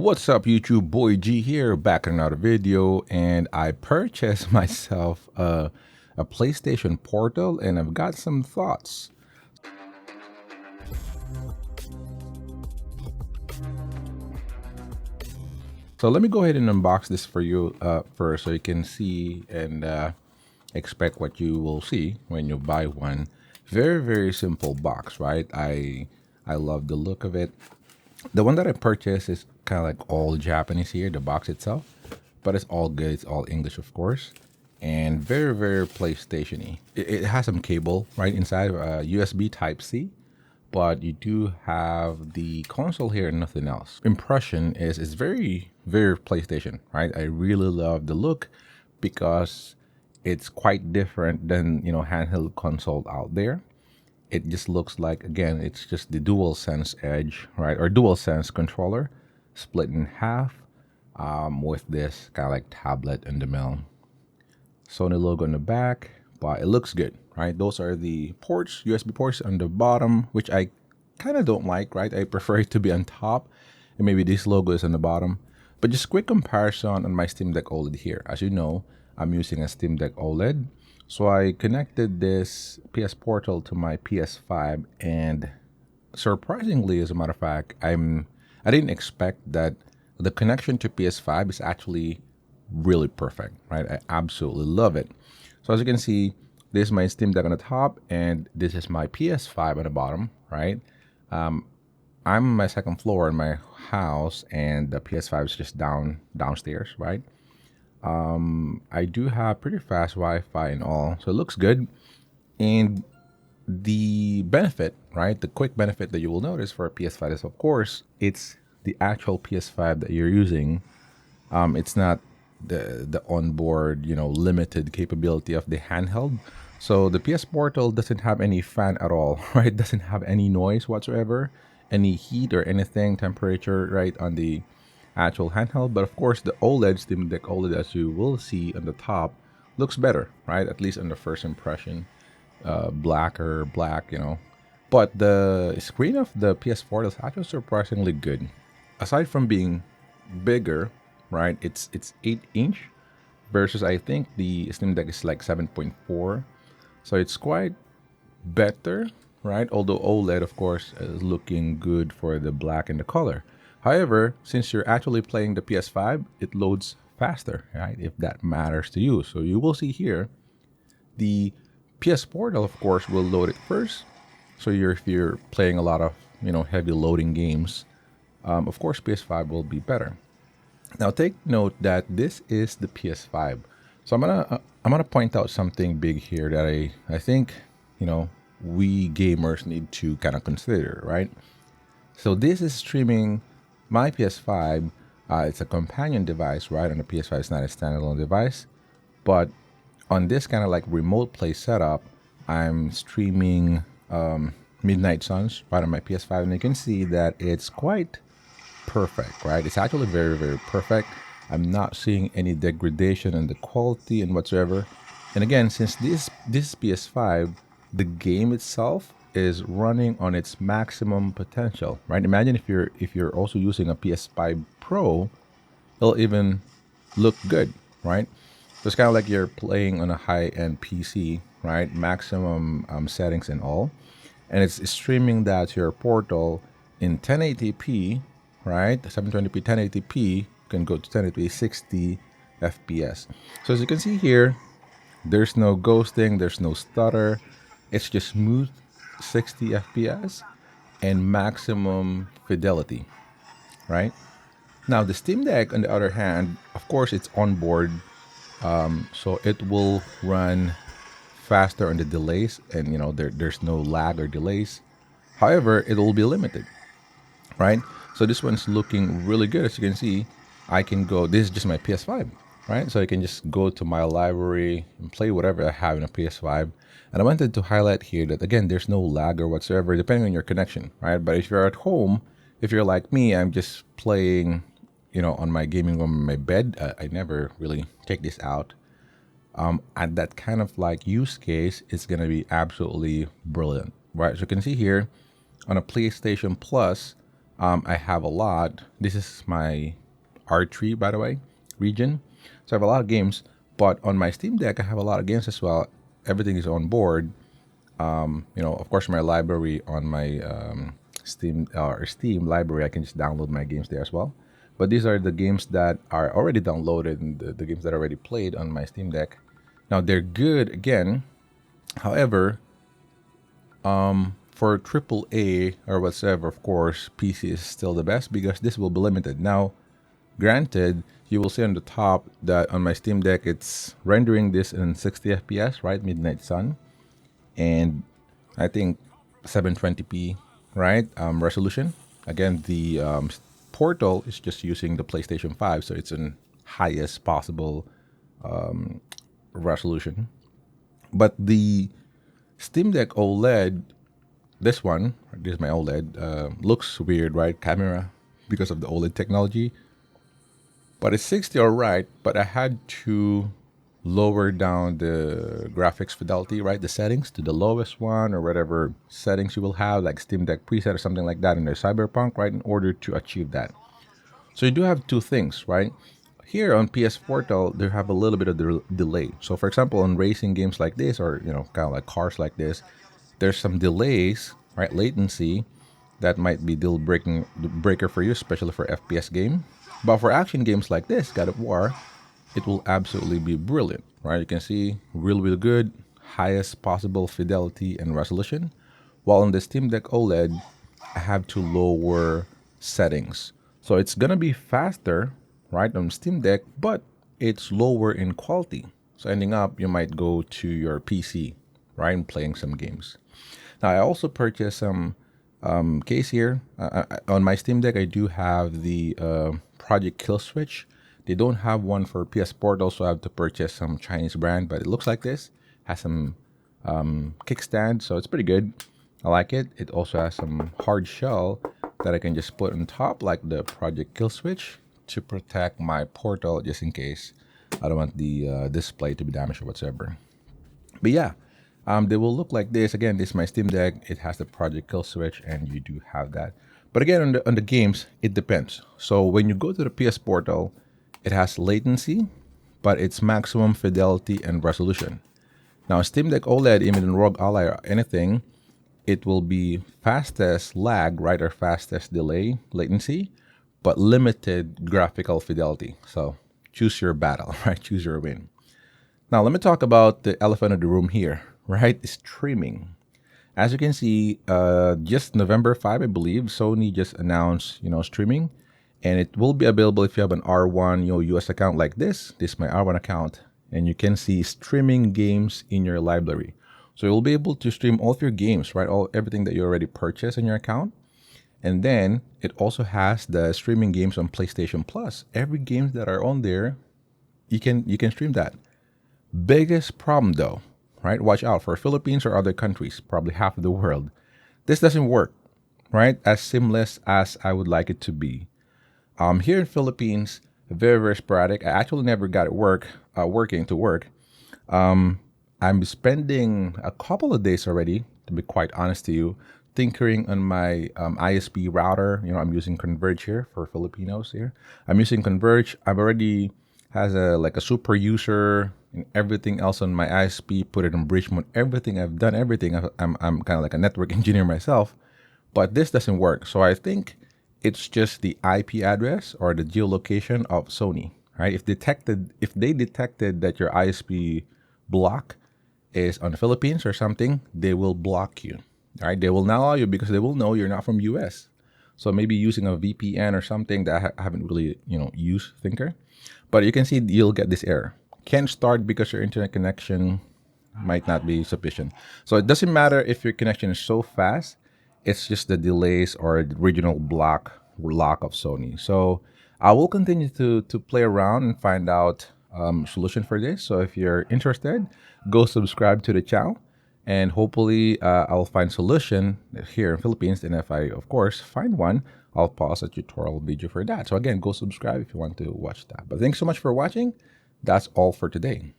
What's up, YouTube? Boy G here, back in another video, and I purchased myself a PlayStation Portal, and I've got some thoughts. So let me go ahead and unbox this for you first, so you can see and expect what you will see when you buy one. Very simple box, right? I love the look of it. The one that I purchased is kind of like all Japanese here, the box itself, but it's all good. It's all English, of course, and very PlayStation-y. It has some cable right inside, USB Type C, but you do have the console here and nothing else. Impression is it's very PlayStation, right? I really love the look because it's quite different than handheld console out there. It just looks like, again, it's just the DualSense Edge, right? Or DualSense controller split in half with this kind of like tablet in the middle. Sony logo on the back, but it looks good, right? Those are the ports, USB ports on the bottom, which I kind of don't like, right? I prefer it to be on top, and maybe this logo is on the bottom. But just quick comparison on my Steam Deck OLED here. As you know, I'm using a Steam Deck OLED. So I connected this PS Portal to my PS5, and surprisingly, as a matter of fact, I didn't expect that the connection to PS5 is actually really perfect, right? I absolutely love it. So as you can see, this is my Steam Deck on the top, and this is my PS5 on the bottom, right? I'm on my second floor in my house, and the PS5 is just downstairs, right? I do have pretty fast Wi-Fi and all, so it looks good. And the benefit, right, the quick benefit that you will notice for a PS5 is, of course, it's the actual PS5 that you're using. It's not the onboard, limited capability of the handheld. So the PS Portal doesn't have any fan at all, right? Doesn't have any noise whatsoever, any heat or anything, temperature, right, on the actual handheld. But of course, the OLED, Steam Deck OLED, as you will see on the top, looks better, right? At least on the first impression, black. But the screen of the PS4 is actually surprisingly good. Aside from being bigger, right? It's 8-inch versus, I think the Steam Deck is like 7.4, so it's quite better, right? Although OLED, of course, is looking good for the black and the color. However, since you're actually playing the PS5, it loads faster, right? If that matters to you. So you will see here, the PS Portal, of course, will load it first. So if you're playing a lot of, heavy loading games, of course, PS5 will be better. Now, take note that this is the PS5. So I'm gonna point out something big here that I think, we gamers need to kind of consider, right? So this is streaming my PS5. It's a companion device, right? On the PS5, it's not a standalone device. But on this kind of like remote play setup, I'm streaming Midnight Suns right on my PS5, and you can see that it's quite perfect, right? It's actually very perfect. I'm not seeing any degradation in the quality and whatsoever. And again, since this PS5, the game itself is running on its maximum potential, right? Imagine if you're also using a PS5 Pro, it'll even look good, right? So it's kind of like you're playing on a high-end PC, right? Maximum settings and all, and it's streaming that to your Portal in 1080p, right? 720p, 1080p can go to 1080p, 60 FPS. So as you can see here, there's no ghosting, there's no stutter. It's just smooth 60 FPS and maximum fidelity, right? Now the Steam Deck, on the other hand, of course, it's onboard, so it will run faster on the delays, and there's no lag or delays. However, it will be limited, right? So this one's looking really good. As you can see, I can go, this is just my PS5, right? So I can just go to my library and play whatever I have in a PS5. And I wanted to highlight here that, again, there's no lag or whatsoever, depending on your connection, right? But if you're at home, if you're like me, I'm just playing, on my gaming room in my bed. I never really take this out. At that kind of like use case, it's going to be absolutely brilliant, right? So you can see here on a PlayStation Plus, I have a lot. This is my R3, by the way, region. So I have a lot of games, but on my Steam Deck, I have a lot of games as well. Everything is on board. Of course, my library on my Steam library, I can just download my games there as well. But these are the games that are already downloaded and the games that are already played on my Steam Deck. Now they're good again. However, for AAA or whatsoever, of course, PC is still the best because this will be limited. Now, granted, you will see on the top that on my Steam Deck, it's rendering this in 60 FPS, right? Midnight Sun. And I think 720p, right? Resolution. Again, the Portal is just using the PlayStation 5, so it's in highest possible resolution. But the Steam Deck OLED, this is my OLED, looks weird, right? Camera, because of the OLED technology. But it's 60 all right, but I had to lower down the graphics fidelity, right? The settings to the lowest one or whatever settings you will have, like Steam Deck preset or something like that in their Cyberpunk, right? In order to achieve that. So you do have two things, right? Here on PS Portal, they have a little bit of delay. So for example, on racing games like this, or kind of like cars like this, there's some delays, right? Latency that might be deal breaker for you, especially for FPS game. But for action games like this, God of War, it will absolutely be brilliant, right? You can see really good, highest possible fidelity and resolution. While on the Steam Deck OLED, I have to lower settings. So it's gonna be faster, right, on Steam Deck, but it's lower in quality. So ending up, you might go to your PC, right, and playing some games. Now, I also purchased some case here. On my Steam Deck, I do have the Project Kill Switch. They don't have one for PS Portal, so I have to purchase some Chinese brand, but it looks like this. Has some kickstand, so it's pretty good. I like it. It also has some hard shell that I can just put on top, like the Project Kill Switch, to protect my Portal, just in case I don't want the display to be damaged or whatsoever. But yeah, they will look like this. Again, this is my Steam Deck. It has the Project Kill Switch, and you do have that. But again, on the games, it depends. So when you go to the PS Portal, it has latency, but it's maximum fidelity and resolution. Now, Steam Deck OLED, even in Rogue Ally or anything, it will be fastest lag, right, or fastest delay, latency, but limited graphical fidelity. So choose your battle, right? Choose your win. Now, let me talk about the elephant in the room here, right? Streaming. As you can see, just November 5, I believe, Sony just announced, streaming. And it will be available if you have an R1, US account like this. This is my R1 account. And you can see streaming games in your library. So you'll be able to stream all of your games, right? Everything that you already purchased in your account. And then it also has the streaming games on PlayStation Plus. Every game that are on there, you can stream that. Biggest problem though, right? Watch out for Philippines or other countries, probably half of the world. This doesn't work, right? As seamless as I would like it to be. Here in Philippines, very sporadic. I actually never got it working to work. I'm spending a couple of days already, to be quite honest to you, tinkering on my ISP router. I'm using Converge here for Filipinos here. I'm using Converge. I've already has a super user and everything else on my ISP. Put it in bridge mode. Everything I've done, everything. I'm kind of like a network engineer myself, but this doesn't work. So I think it's just the IP address or the geolocation of Sony, right? If they detected that your ISP block is on the Philippines or something, they will block you, right? They will not allow you because they will know you're not from US. So maybe using a VPN or something that I haven't really, used Thinker. But you can see you'll get this error. Can't start because your internet connection might not be sufficient. So it doesn't matter if your connection is so fast. It's just the delays or the regional lock of Sony. So I will continue to play around and find out solution for this. So if you're interested, go subscribe to the channel, and hopefully I'll find solution here in Philippines. And if I, of course, find one, I'll pause a tutorial video for that. So again, go subscribe if you want to watch that. But thanks so much for watching. That's all for today.